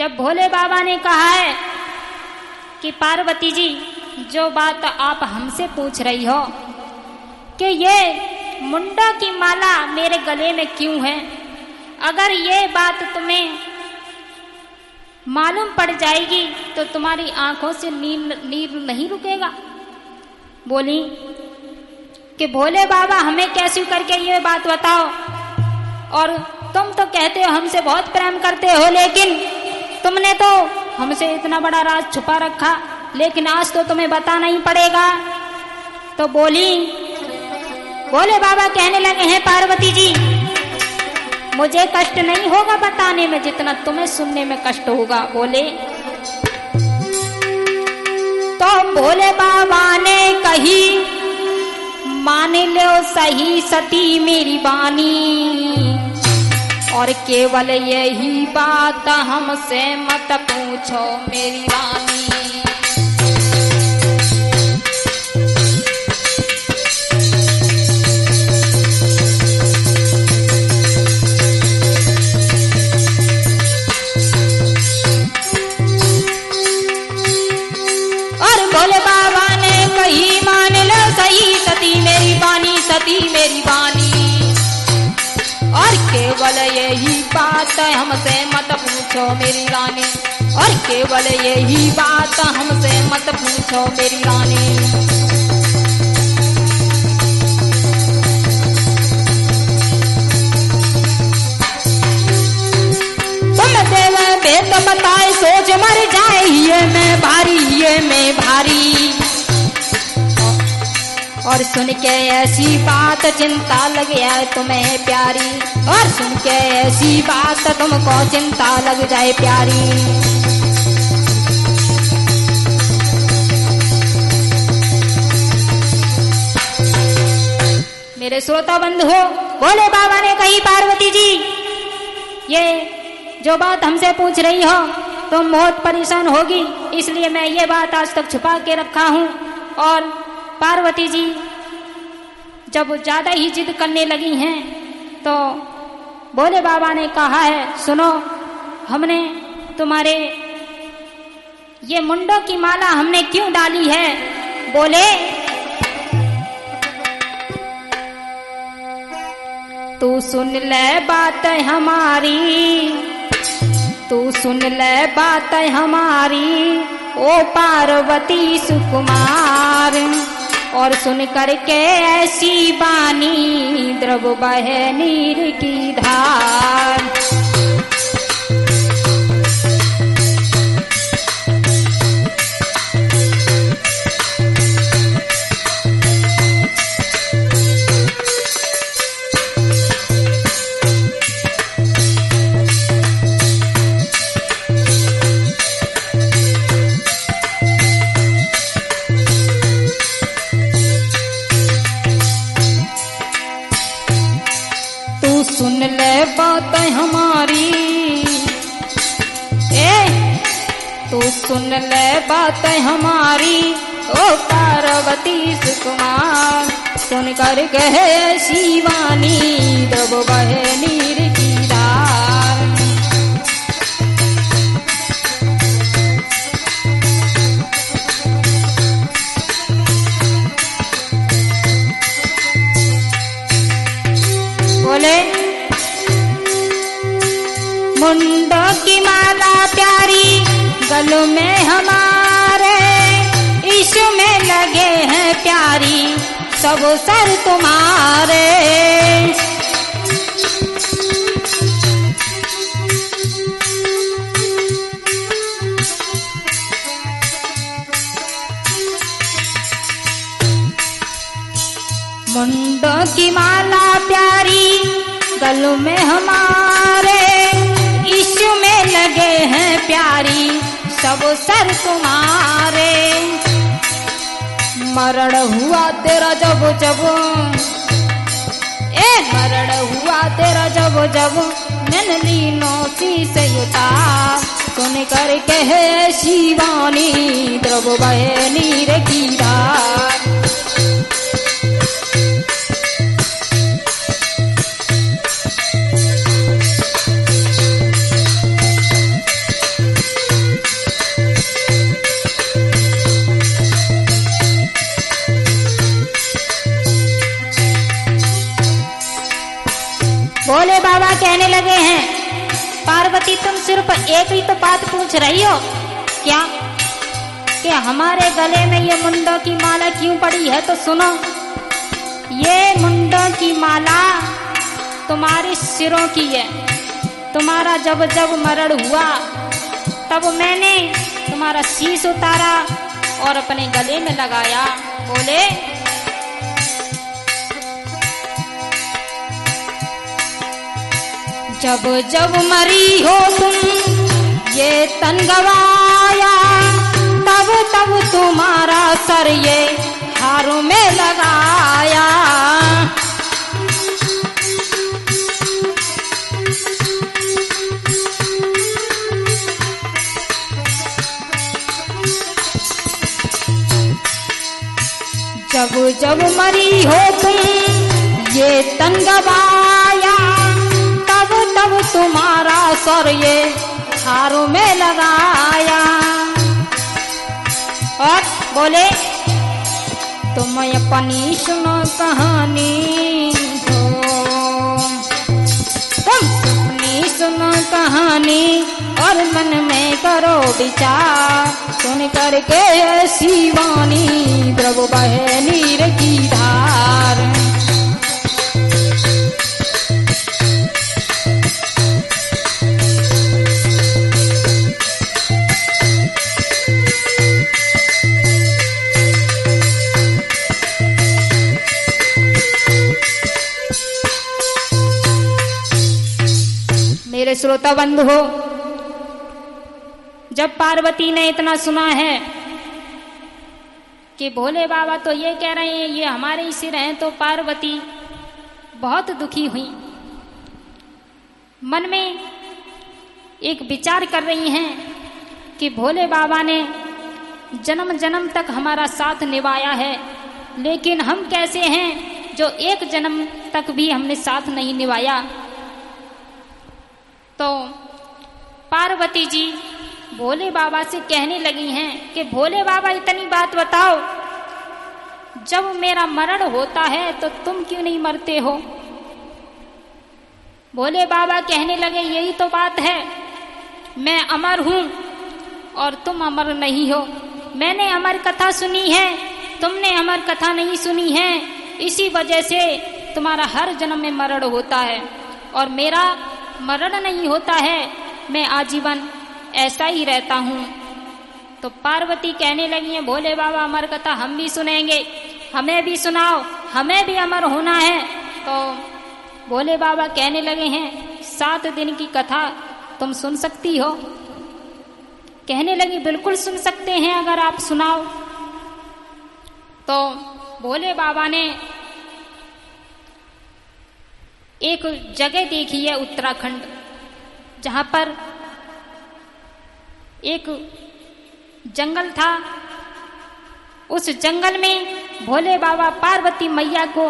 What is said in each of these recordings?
जब भोले बाबा ने कहा है कि पार्वती जी, जो बात आप हमसे पूछ रही हो कि ये मुंडा की माला मेरे गले में क्यों है, अगर ये बात तुम्हें मालूम पड़ जाएगी तो तुम्हारी आंखों से नीर नहीं रुकेगा। बोली कि भोले बाबा, हमें कैसे करके ये बात बताओ, और तुम तो कहते हो हमसे बहुत प्रेम करते हो, लेकिन तुमने तो हमसे इतना बड़ा राज छुपा रखा, लेकिन आज तो तुम्हें बताना ही पड़ेगा। तो बोली, भोले बाबा कहने लगे हैं, पार्वती जी, मुझे कष्ट नहीं होगा बताने में जितना तुम्हें सुनने में कष्ट होगा। बोले तो भोले बाबा ने कही, मान लो सही सती मेरी बानी, और केवल यही बात हमसे मत पूछो मेरी रानी। भोले बाबा ने कही, मान लो सही सती मेरी बानी, सती मेरी बानी, और केवल यही बात हमसे मत पूछो मेरी रानी, और केवल यही बात हमसे मत पूछो मेरी रानी। तुम देव भेद बताए सोच मर जाए, ये मैं भारी, ये मैं भारी, और सुन के ऐसी बात चिंता लग जाए तुम्हें प्यारी, और सुन के ऐसी बात तुमको चिंता लग जाए प्यारी। मेरे श्रोता बंधु हो, भोले बाबा ने कही, पार्वती जी, ये जो बात हमसे पूछ रही हो तुम बहुत परेशान होगी, इसलिए मैं ये बात आज तक छुपा के रखा हूं। और पार्वती जी जब ज्यादा ही जिद करने लगी हैं तो भोले बाबा ने कहा है, सुनो, हमने तुम्हारे ये मुंडों की माला हमने क्यों डाली है। बोले तू सुन ले बात हमारी, तू सुन ले बात हमारी, ओ पार्वती सुकुमार, और सुन करके ऐसी बानी द्रव बहे नीर की धार। सुन ले बात हमारी, तू सुन ले बात हमारी, ओ पार्वती सुकुमार, सुन कर कहे शिवानी द्रव बहे नीर की धार। बोले मुंडों की माला प्यारी गलों में हमारे, इश्क में लगे हैं प्यारी सब सर तुम्हारे। मुंडों की माला प्यारी गलों में हमारे, इश्क में लगे हैं प्यारी सब सर तुम्हारे। मरण हुआ तेरा जब जब, मरण हुआ तेरा जब जब, मैंने लीनो से उतार, सुन कर कहे शिवानी द्रव बहे नीर की धार। भोले बाबा कहने लगे हैं, पार्वती तुम सिर्फ एक ही तो बात पूछ रही हो क्या, कि हमारे गले में ये मुंडों की माला क्यों पड़ी है? तो सुनो, ये मुंडों की माला तुम्हारे सिरों की है। तुम्हारा जब जब मरण हुआ तब मैंने तुम्हारा शीश उतारा और अपने गले में लगाया। बोले जब जब मरी हो तुम ये तन गवाया, तब तब तुम्हारा सर ये हारों में लगाया। जब जब मरी हो तुम ये तन गवाया, तब तब तुम्हारा सर ये हारों में लगाया। और बोले तुम अपनी सुनो कहानी हो, तुम अपनी सुनो कहानी और मन में करो विचार। सुन करके ऐसी वाणी द्रव बहे नीर की धार। मेरे श्रोता बंधु हो, जब पार्वती ने इतना सुना है कि भोले बाबा तो ये कह रहे हैं ये हमारे ही सिर हैं, तो पार्वती बहुत दुखी हुई। मन में एक विचार कर रही हैं कि भोले बाबा ने जन्म जन्म तक हमारा साथ निभाया है, लेकिन हम कैसे हैं जो एक जन्म तक भी हमने साथ नहीं निभाया। तो पार्वती जी भोले बाबा से कहने लगी हैं कि भोले बाबा इतनी बात बताओ, जब मेरा मरण होता है तो तुम क्यों नहीं मरते हो? भोले बाबा कहने लगे यही तो बात है, मैं अमर हूं और तुम अमर नहीं हो। मैंने अमर कथा सुनी है, तुमने अमर कथा नहीं सुनी है, इसी वजह से तुम्हारा हर जन्म में मरण होता है और मेरा मरण नहीं होता है, मैं आजीवन ऐसा ही रहता हूं। तो पार्वती कहने लगी है भोले बाबा अमर कथा हम भी सुनेंगे, हमें भी सुनाओ, हमें भी अमर होना है। तो भोले बाबा कहने लगे हैं 7 दिन की कथा तुम सुन सकती हो? कहने लगी बिल्कुल सुन सकते हैं अगर आप सुनाओ। तो भोले बाबा ने एक जगह देखी है उत्तराखंड, जहां पर एक जंगल था। उस जंगल में भोले बाबा पार्वती मैया को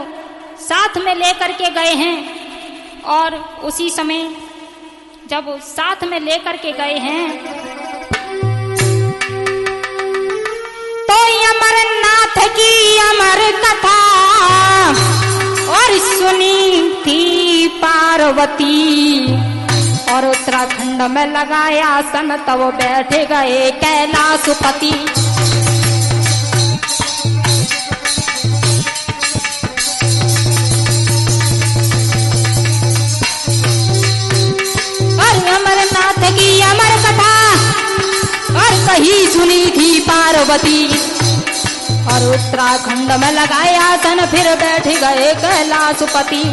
साथ में लेकर के गए हैं और उसी समय जब साथ में लेकर के गए हैं तो अमरनाथ की अमर कथा और सुनी थी पार्वती और उत्तराखंड में लगाया सन तब बैठे गए कैलाशपति। और अमरनाथ की अमर कथा और कही सुनी थी पार्वती और उत्तराखंड में लगाया सन फिर बैठ गए कैलाशपति।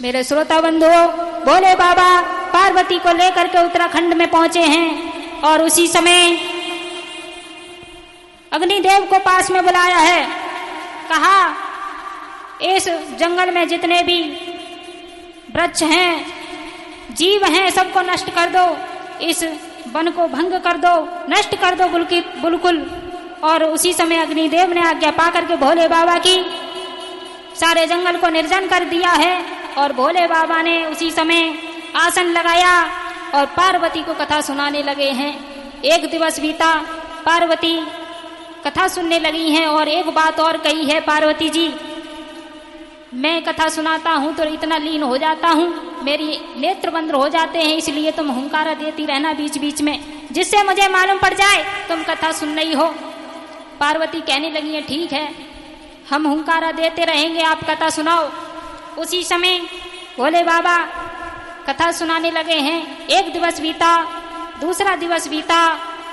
मेरे श्रोता बंधुओं, भोले बाबा पार्वती को लेकर के उत्तराखंड में पहुंचे हैं और उसी समय अग्निदेव को पास में बुलाया है। कहा इस जंगल में जितने भी वृक्ष हैं, जीव हैं, सबको नष्ट कर दो, इस वन को भंग कर दो, नष्ट कर दो बिल्कुल। और उसी समय अग्निदेव ने आज्ञा पा करके भोले बाबा की सारे जंगल को निर्जन कर दिया है और भोले बाबा ने उसी समय आसन लगाया और पार्वती को कथा सुनाने लगे हैं। एक दिवस बीता, पार्वती कथा सुनने लगी हैं। और एक बात और कही है पार्वती जी, मैं कथा सुनाता हूं तो इतना लीन हो जाता हूं, मेरी नेत्र बंद हो जाते हैं, इसलिए तुम हुंकारा देती रहना बीच बीच में, जिससे मुझे मालूम पड़ जाए तुम कथा सुन रही हो। पार्वती कहने लगी है ठीक है, हम हुंकारा देते रहेंगे, आप कथा सुनाओ। उसी समय भोले बाबा कथा सुनाने लगे हैं। एक दिवस बीता, दूसरा दिवस बीता,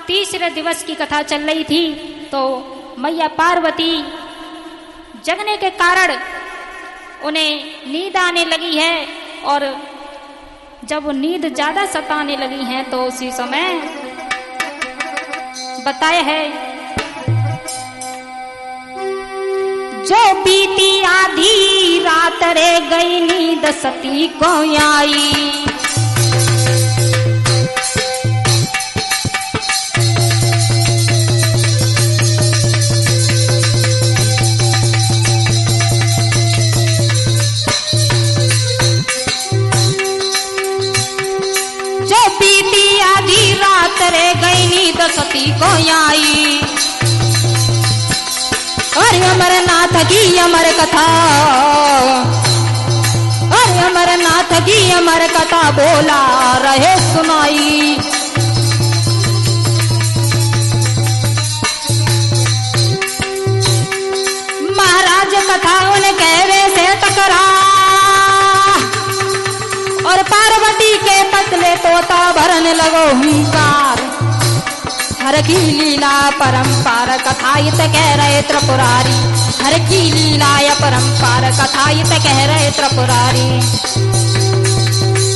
तीसरे दिवस की कथा चल रही थी तो मैया पार्वती जगने के कारण उन्हें नींद आने लगी है। और जब नींद ज्यादा सताने लगी है तो उसी समय बताया है, जो बीती आधी रात रे गई नींद सती को आई, रे गई नींद सती को आई। अरे अमरनाथ की अमर कथा, अरे अमरनाथ की अमर कथा बोला रहे सुनाई। महाराज कथा उन कहवे से टकरा और पार्वती के पतले तोता भरने लगो हुंकार। हर की लीला परंपार कथायित कह रहे त्रिपुरारी, हर की लीला परंपार कथायित कह रहे त्रिपुरारी,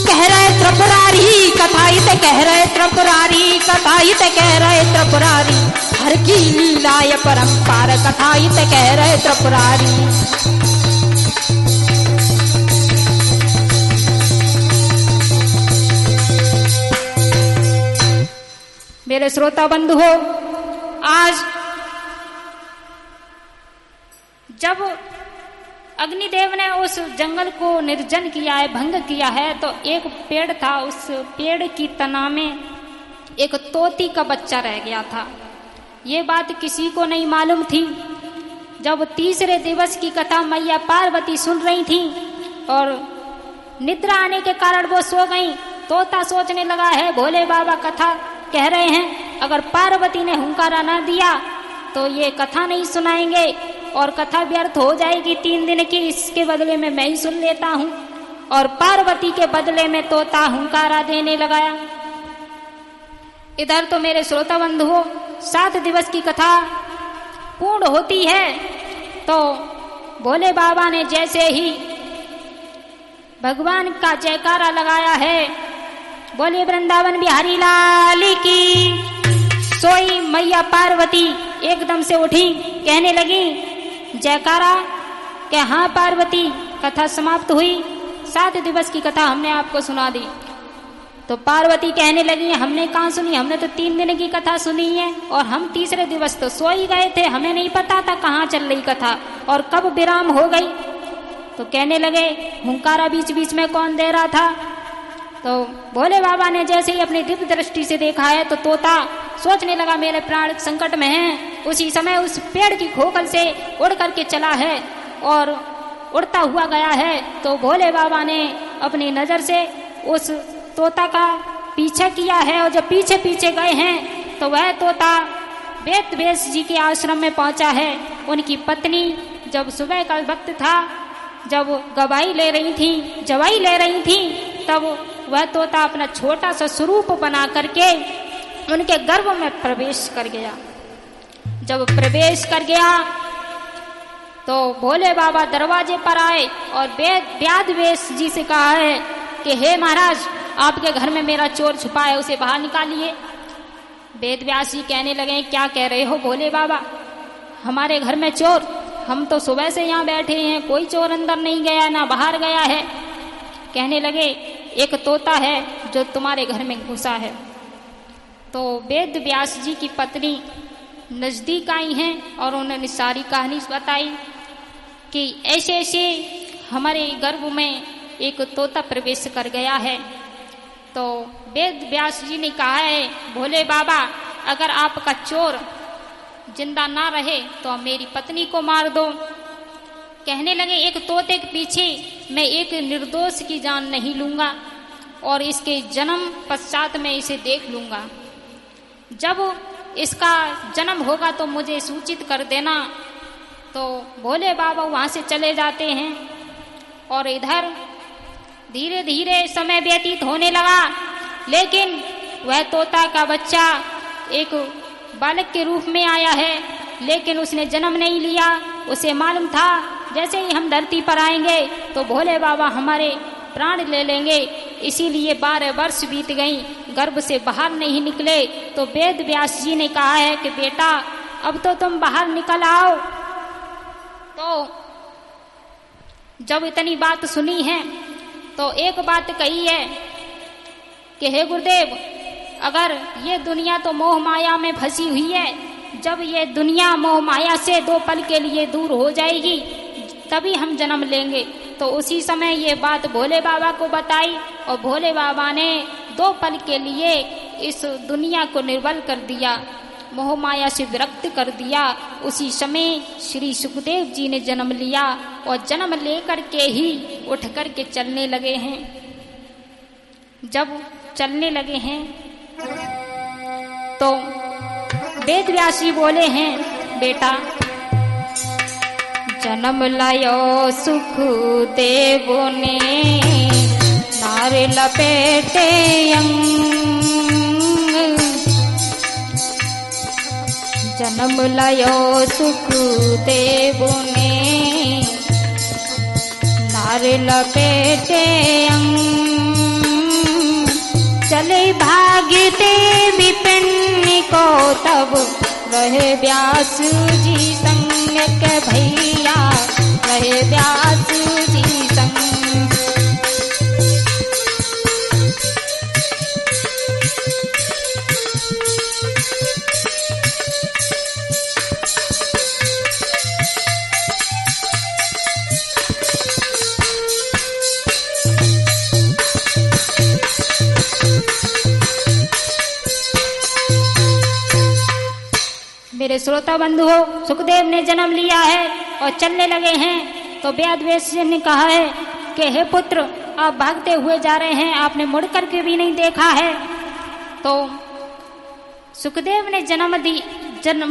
कह रहे त्रिपुरारी कथायित कह रहे त्रिपुरारी, कथायित कह रहे त्रिपुरारी, हर की लीला परंपार कथायित कह रहे त्रिपुरारी। मेरे श्रोता बंधु हो, आज जब अग्निदेव ने उस जंगल को निर्जन किया है, भंग किया है, तो एक पेड़ था, उस पेड़ की तना में एक तोती का बच्चा रह गया था। ये बात किसी को नहीं मालूम थी। जब तीसरे दिवस की कथा मैया पार्वती सुन रही थी और निद्रा आने के कारण वो सो गई, तोता सोचने लगा है भोले बाबा कथा कह रहे हैं, अगर पार्वती ने हुंकारा ना दिया तो ये कथा नहीं सुनाएंगे और कथा व्यर्थ हो जाएगी 3 दिन की, इसके बदले में मैं ही सुन लेता हूं। और पार्वती के बदले में तोता हुंकारा देने लगाया। इधर तो मेरे श्रोता बंधुओं 7 दिवस की कथा पूर्ण होती है तो भोले बाबा ने जैसे ही भगवान का जयकारा लगाया है, बोले वृंदावन बिहारी लाल की, सोई मैया पार्वती एकदम से उठी, कहने लगी जयकारा क्या? हाँ पार्वती, कथा समाप्त हुई, 7 दिवस की कथा हमने आपको सुना दी। तो पार्वती कहने लगी हमने कहाँ सुनी, हमने तो 3 दिन की कथा सुनी है और हम तीसरे दिवस तो सो ही गए थे, हमें नहीं पता था कहाँ चल रही कथा और कब विराम हो गई। तो कहने लगे हुंकारा बीच बीच में कौन दे रहा था? तो भोले बाबा ने जैसे ही अपनी दिव्य दृष्टि से देखा है तो तोता सोचने लगा मेरे प्राण संकट में हैं। उसी समय उस पेड़ की खोखल से उड़ करके चला है और उड़ता हुआ गया है। तो भोले बाबा ने अपनी नजर से उस तोता का पीछा किया है और जब पीछे पीछे गए हैं तो वह तोता वेद व्यास जी के आश्रम में पहुंचा है। उनकी पत्नी जब सुबह का वक्त था, जब गवाही ले रही थी, जवाई ले रही थी, तब वह तोता अपना छोटा सा स्वरूप बना करके उनके गर्भ में प्रवेश कर गया। जब प्रवेश कर गया तो भोले बाबा दरवाजे पर आए और व्यास व्यास जी से कहा है कि हे महाराज, आपके घर में मेरा चोर छुपा है, उसे बाहर निकालिए। वेद व्यास जी कहने लगे क्या कह रहे हो भोले बाबा, हमारे घर में चोर? हम तो सुबह से यहाँ बैठे हैं, कोई चोर अंदर नहीं गया ना बाहर गया है। कहने लगे एक तोता है जो तुम्हारे घर में घुसा है। तो वेद व्यास जी की पत्नी नजदीक आई हैं और उन्होंने सारी कहानी बताई कि ऐसे ऐसे हमारे गर्भ में एक तोता प्रवेश कर गया है। तो वेद व्यास जी ने कहा है भोले बाबा, अगर आपका चोर जिंदा ना रहे तो मेरी पत्नी को मार दो। कहने लगे, एक तोते के पीछे मैं एक निर्दोष की जान नहीं लूंगा और इसके जन्म पश्चात मैं इसे देख लूंगा। जब इसका जन्म होगा तो मुझे सूचित कर देना। तो भोले बाबा वहाँ से चले जाते हैं और इधर धीरे धीरे समय व्यतीत होने लगा, लेकिन वह तोता का बच्चा एक बालक के रूप में आया है, लेकिन उसने जन्म नहीं लिया। उसे मालूम था जैसे ही हम धरती पर आएंगे तो भोले बाबा हमारे प्राण ले लेंगे, इसीलिए 12 वर्ष बीत गई, गर्भ से बाहर नहीं निकले। तो वेद व्यास जी ने कहा है कि बेटा अब तो तुम बाहर निकल आओ। तो जब इतनी बात सुनी है तो एक बात कही है कि हे गुरुदेव, अगर ये दुनिया तो मोह माया में फंसी हुई है, जब ये दुनिया मोह माया से 2 पल के लिए दूर हो जाएगी तभी हम जन्म लेंगे। तो उसी समय ये बात भोले बाबा को बताई और भोले बाबा ने 2 पल के लिए इस दुनिया को निर्बल कर दिया, मोह माया से विरक्त कर दिया। उसी समय श्री सुखदेव जी ने जन्म लिया और जन्म लेकर के ही उठ कर के चलने लगे हैं। जब चलने लगे हैं तो वेद व्यास जी बोले हैं, बेटा जन्म लायो सुख देव ने नार लपेटे अंग, जन्म लायो सुख देव ने नार लपेटे अंग, चले भागते विपिन को तब रहे व्यास जी संग के भैया, रहे व्यास जी संग। मेरे श्रोता बंधु हो, सुखदेव ने जन्म लिया है और चलने लगे हैं। तो वेद व्यास जी ने कहा है कि हे पुत्र, आप भागते हुए जा रहे हैं, आपने मुड़ करके भी नहीं देखा है। तो सुखदेव ने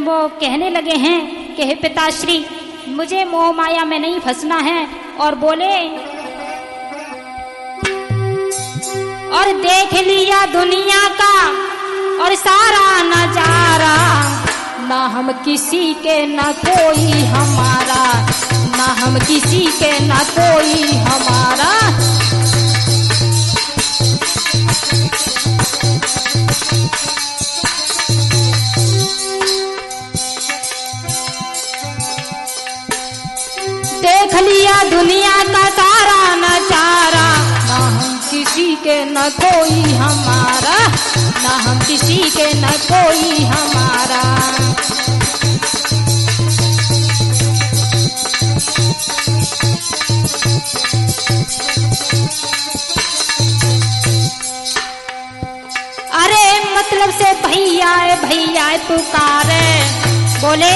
वो कहने लगे हैं कि हे पिताश्री, मुझे मोह माया में नहीं फंसना है। और बोले, और देख लिया दुनिया का और सारा नजारा, ना हम किसी के ना कोई हमारा, ना हम किसी के ना कोई हमारा। देख लिया दुनिया का सारा नजारा, ना हम किसी के न कोई हमारा, ना हम किसी के न कोई हमारा। अरे मतलब से भैया भैया पुकारे, बोले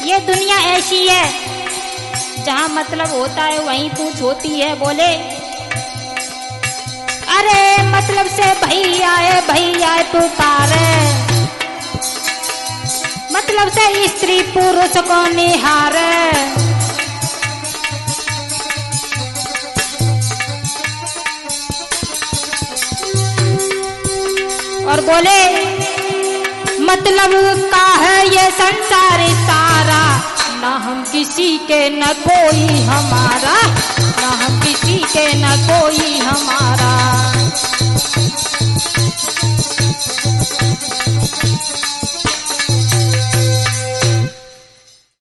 ये दुनिया ऐसी है जहाँ मतलब होता है वहीं पूछ होती है। बोले अरे मतलब से भैया पुकारे, मतलब से स्त्री पुरुष को निहारे। और बोले मतलब का है ये संसार सारा, ना हम किसी के न कोई हमारा, ना हम किसी के न कोई हमारा।